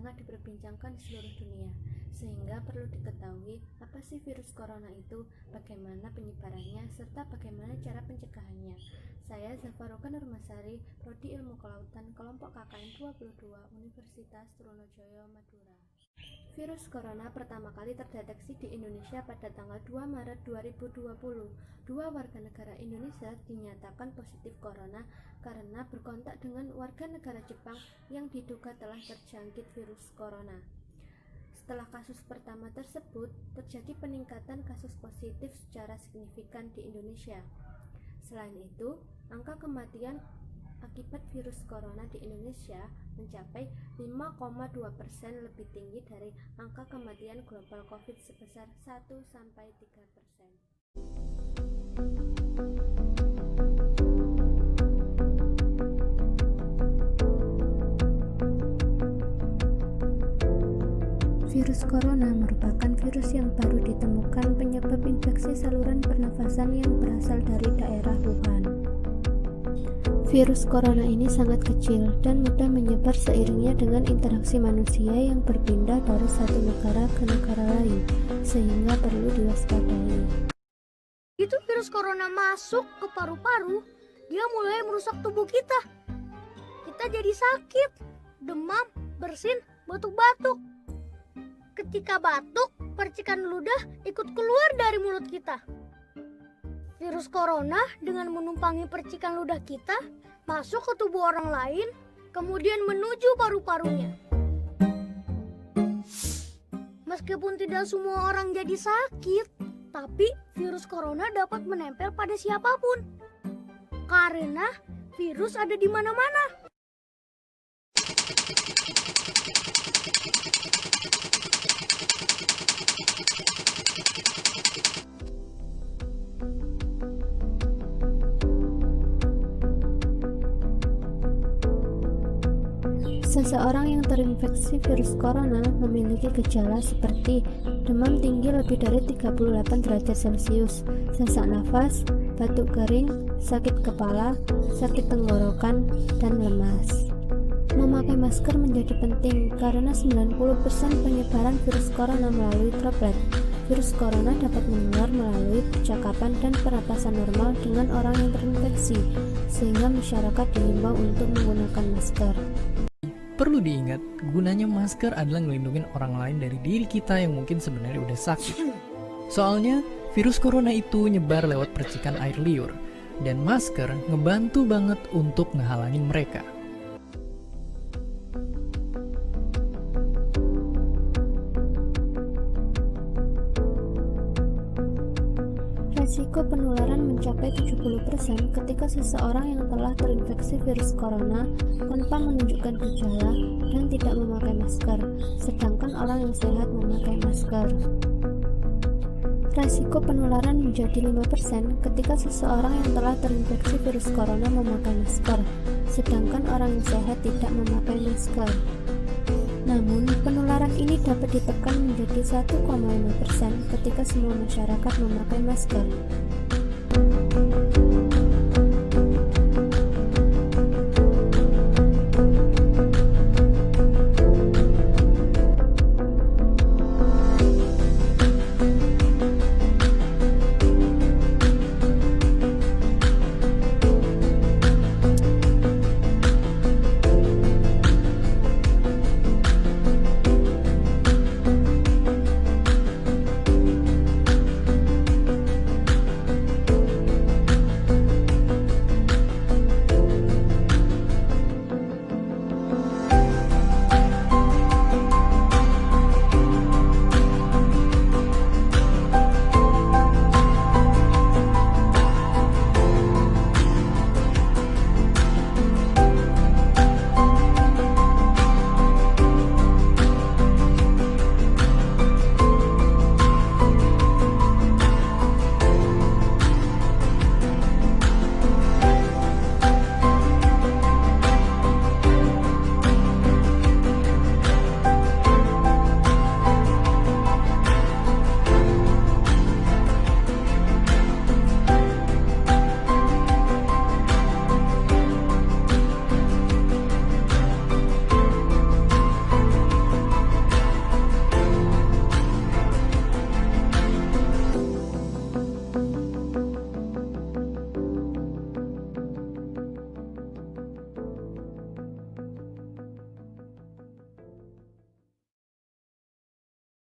sangat diperbincangkan di seluruh dunia, sehingga perlu diketahui apa sih virus corona itu, bagaimana penyebarannya, serta bagaimana cara pencegahannya. Saya Zafaroka Nurmasari, Prodi Ilmu Kelautan, kelompok KKN 22, Universitas Trunojoyo, Madura. Virus corona pertama kali terdeteksi di Indonesia pada tanggal 2 Maret 2020. Dua warga negara Indonesia dinyatakan positif corona karena berkontak dengan warga negara Jepang yang diduga telah terjangkit virus corona. Setelah kasus pertama tersebut, terjadi peningkatan kasus positif secara signifikan di Indonesia. Selain itu, angka kematian akibat virus corona di Indonesia mencapai 5,2%, lebih tinggi dari angka kematian global COVID sebesar 1-3%. Virus corona merupakan virus yang baru ditemukan penyebab infeksi saluran pernafasan yang berasal dari daerah Wuhan. Virus corona ini sangat kecil dan mudah menyebar seiringnya dengan interaksi manusia yang berpindah dari satu negara ke negara lain, sehingga perlu diwaspadai. Itu virus corona masuk ke paru-paru, dia mulai merusak tubuh kita. Kita jadi sakit, demam, bersin, batuk-batuk. Ketika batuk, percikan ludah ikut keluar dari mulut kita. Virus corona dengan menumpangi percikan ludah kita masuk ke tubuh orang lain, kemudian menuju paru-parunya. Meskipun tidak semua orang jadi sakit, tapi virus corona dapat menempel pada siapapun. Karena virus ada di mana-mana. Seseorang yang terinfeksi virus corona memiliki gejala seperti demam tinggi lebih dari 38 derajat Celcius, sesak nafas, batuk kering, sakit kepala, sakit tenggorokan, dan lemas. Memakai masker menjadi penting karena 90% penyebaran virus corona melalui droplet. Virus corona dapat menular melalui percakapan dan pernapasan normal dengan orang yang terinfeksi, sehingga masyarakat diimbau untuk menggunakan masker. Perlu diingat, gunanya masker adalah ngelindungin orang lain dari diri kita yang mungkin sebenarnya udah sakit. Soalnya, virus corona itu nyebar lewat percikan air liur, dan masker ngebantu banget untuk ngehalangin mereka. Risiko penularan mencapai 70% ketika seseorang yang telah terinfeksi virus corona tanpa menunjukkan gejala dan tidak memakai masker, sedangkan orang yang sehat memakai masker. Risiko penularan menjadi 5% ketika seseorang yang telah terinfeksi virus corona memakai masker, sedangkan orang yang sehat tidak memakai masker. Namun, penularan ini dapat ditekan menjadi 1,5% ketika semua masyarakat memakai masker.